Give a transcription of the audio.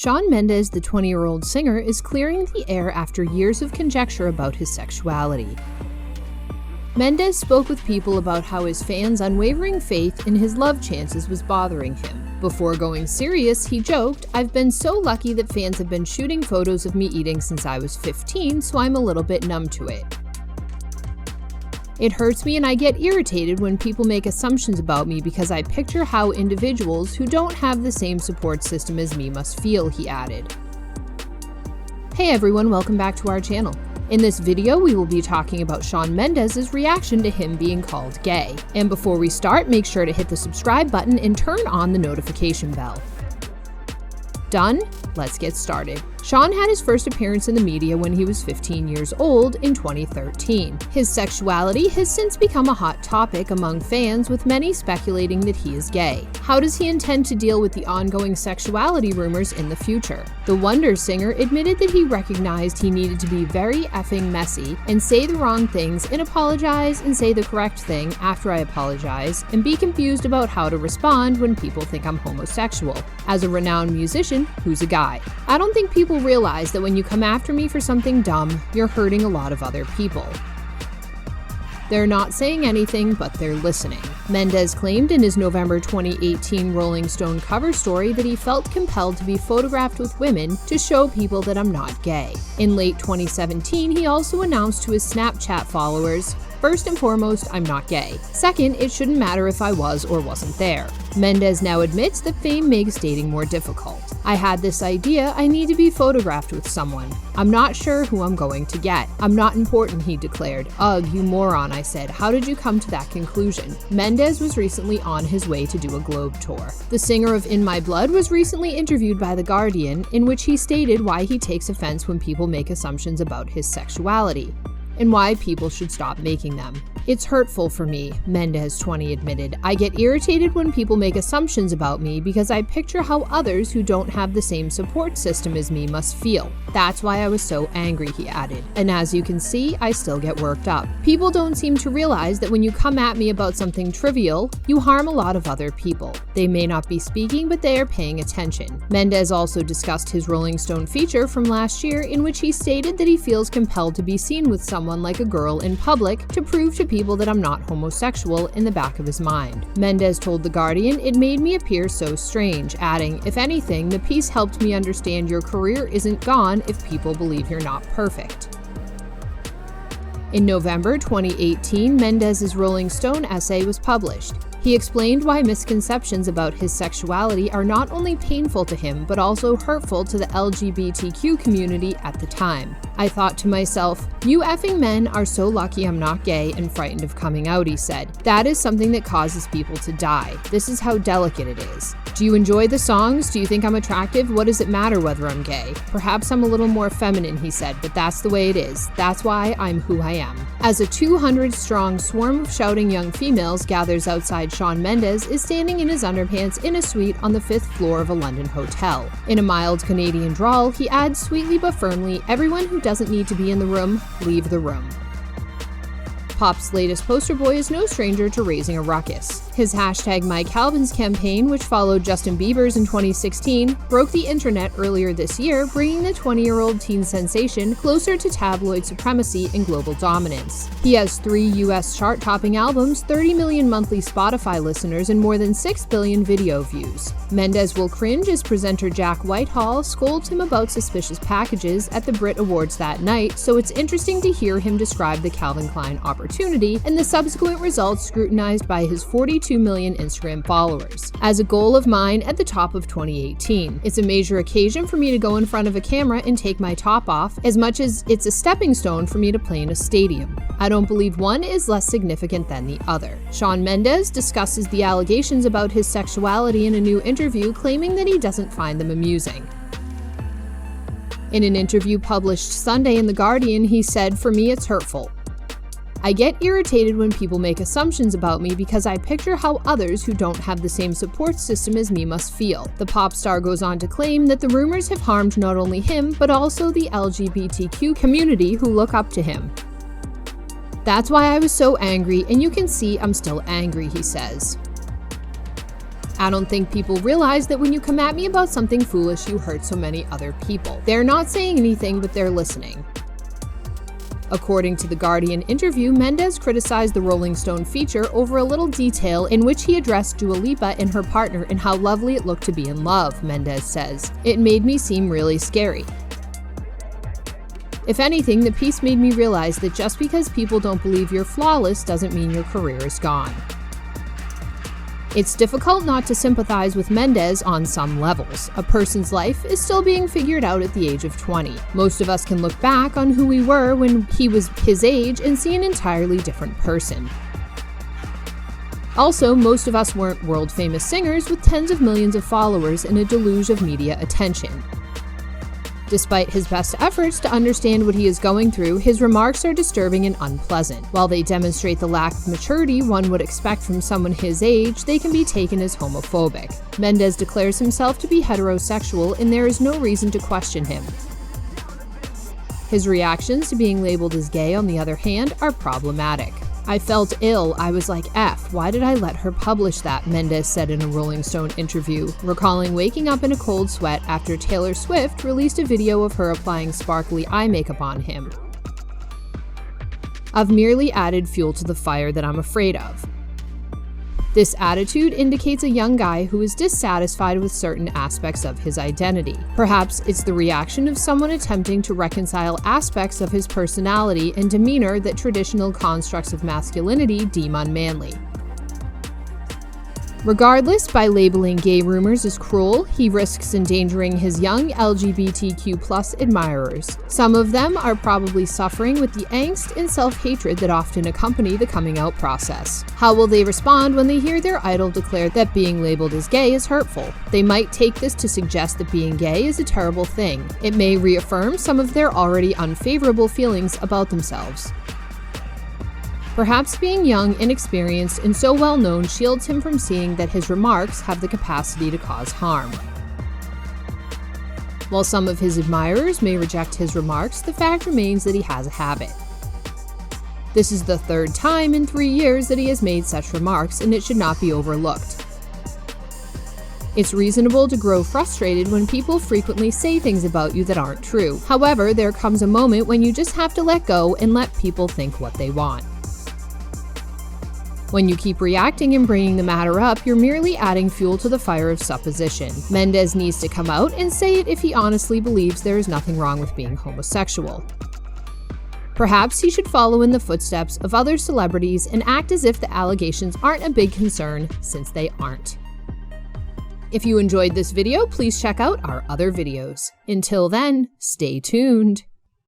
Shawn Mendes, the 20-year-old singer, is clearing the air after years of conjecture about his sexuality. Mendes spoke with people about how his fans' unwavering faith in his love chances was bothering him. Before going serious, he joked, "I've been so lucky that fans have been shooting photos of me eating since I was 15, so I'm a little bit numb to it. It hurts me and I get irritated when people make assumptions about me because I picture how individuals who don't have the same support system as me must feel," he added. Hey everyone, welcome back to our channel. In this video, we will be talking about Shawn Mendes' reaction to him being called gay. And before we start, make sure to hit the subscribe button and turn on the notification bell. Done? Let's get started. Shawn had his first appearance in the media when he was 15 years old in 2013. His sexuality has since become a hot topic among fans, with many speculating that he is gay. How does he intend to deal with the ongoing sexuality rumors in the future? The Wonder singer admitted that he recognized he needed to be very effing messy and say the wrong things and apologize and say the correct thing after I apologize and be confused about how to respond when people think I'm homosexual. As a renowned musician, who's a guy? I don't think people realize that when you come after me for something dumb, you're hurting a lot of other people. They're not saying anything, but they're listening. Mendes claimed in his November 2018 Rolling Stone cover story that he felt compelled to be photographed with women to show people that I'm not gay. In late 2017, he also announced to his Snapchat followers, "First and foremost, I'm not gay. Second, it shouldn't matter if I was or wasn't there." Mendes now admits that fame makes dating more difficult. "I had this idea I need to be photographed with someone. I'm not sure who I'm going to get. I'm not important," he declared. "Ugh, you moron," I said. "How did you come to that conclusion?" Mendes was recently on his way to do a globe tour. The singer of In My Blood was recently interviewed by The Guardian, in which he stated why he takes offense when people make assumptions about his sexuality and why people should stop making them. "It's hurtful for me," Mendes, 20, admitted. "I get irritated when people make assumptions about me because I picture how others who don't have the same support system as me must feel. That's why I was so angry," he added. "And as you can see, I still get worked up. People don't seem to realize that when you come at me about something trivial, you harm a lot of other people. They may not be speaking, but they are paying attention." Mendes also discussed his Rolling Stone feature from last year, in which he stated that he feels compelled to be seen with someone like a girl in public to prove to people that I'm not homosexual in the back of his mind. Mendes told The Guardian, "It made me appear so strange," adding, "If anything, the piece helped me understand your career isn't gone if people believe you're not perfect." In November 2018, Mendes' Rolling Stone essay was published. He explained why misconceptions about his sexuality are not only painful to him, but also hurtful to the LGBTQ community at the time. "I thought to myself, you effing men are so lucky I'm not gay and frightened of coming out," he said. "That is something that causes people to die. This is how delicate it is. Do you enjoy the songs? Do you think I'm attractive? What does it matter whether I'm gay? Perhaps I'm a little more feminine," he said, "but that's the way it is. That's why I'm who I am." As a 200-strong swarm of shouting young females gathers outside, Shawn Mendes is standing in his underpants in a suite on the 5th floor of a London hotel. In a mild Canadian drawl, he adds sweetly but firmly, "Everyone who doesn't need to be in the room, leave the room." Pop's latest poster boy is no stranger to raising a ruckus. His #MyCalvins campaign, which followed Justin Bieber's in 2016, broke the internet earlier this year, bringing the 20-year-old teen sensation closer to tabloid supremacy and global dominance. He has 3 US chart-topping albums, 30 million monthly Spotify listeners, and more than 6 billion video views. Mendes will cringe as presenter Jack Whitehall scolds him about suspicious packages at the Brit Awards that night, so it's interesting to hear him describe the Calvin Klein opportunity and the subsequent results scrutinized by his 42 million Instagram followers as a goal of mine at the top of 2018. "It's a major occasion for me to go in front of a camera and take my top off, as much as it's a stepping stone for me to play in a stadium. I don't believe one is less significant than the other." Shawn Mendes discusses the allegations about his sexuality in a new interview, claiming that he doesn't find them amusing. In an interview published Sunday in The Guardian, he said, "For me, it's hurtful. I get irritated when people make assumptions about me because I picture how others who don't have the same support system as me must feel." The pop star goes on to claim that the rumors have harmed not only him, but also the LGBTQ community who look up to him. "That's why I was so angry, and you can see I'm still angry," he says. I don't think people realize that when you come at me about something foolish, you hurt so many other people. They're not saying anything, but they're listening. According to the Guardian interview, Mendes criticized the Rolling Stone feature over a little detail in which he addressed Dua Lipa and her partner and how lovely it looked to be in love, Mendes says. It made me seem really scary. If anything, the piece made me realize that just because people don't believe you're flawless doesn't mean your career is gone. It's difficult not to sympathize with Mendes on some levels. A person's life is still being figured out at the age of 20. Most of us can look back on who we were when he was his age and see an entirely different person. Also, most of us weren't world-famous singers with tens of millions of followers and a deluge of media attention. Despite his best efforts to understand what he is going through, his remarks are disturbing and unpleasant. While they demonstrate the lack of maturity one would expect from someone his age, they can be taken as homophobic. Mendes declares himself to be heterosexual, and there is no reason to question him. His reactions to being labeled as gay, on the other hand, are problematic. I felt ill. I was like, F, why did I let her publish that? Mendes said in a Rolling Stone interview, recalling waking up in a cold sweat after Taylor Swift released a video of her applying sparkly eye makeup on him. I've merely added fuel to the fire that I'm afraid of. This attitude indicates a young guy who is dissatisfied with certain aspects of his identity. Perhaps it's the reaction of someone attempting to reconcile aspects of his personality and demeanor that traditional constructs of masculinity deem unmanly. Regardless, by labeling gay rumors as cruel, he risks endangering his young LGBTQ+ admirers. Some of them are probably suffering with the angst and self-hatred that often accompany the coming out process. How will they respond when they hear their idol declare that being labeled as gay is hurtful? They might take this to suggest that being gay is a terrible thing. It may reaffirm some of their already unfavorable feelings about themselves. Perhaps being young, inexperienced, and so well-known shields him from seeing that his remarks have the capacity to cause harm. While some of his admirers may reject his remarks, the fact remains that he has a habit. This is the third time in 3 years that he has made such remarks, and it should not be overlooked. It's reasonable to grow frustrated when people frequently say things about you that aren't true. However, there comes a moment when you just have to let go and let people think what they want. When you keep reacting and bringing the matter up, you're merely adding fuel to the fire of supposition. Mendes needs to come out and say it if he honestly believes there is nothing wrong with being homosexual. Perhaps he should follow in the footsteps of other celebrities and act as if the allegations aren't a big concern, since they aren't. If you enjoyed this video, please check out our other videos. Until then, stay tuned.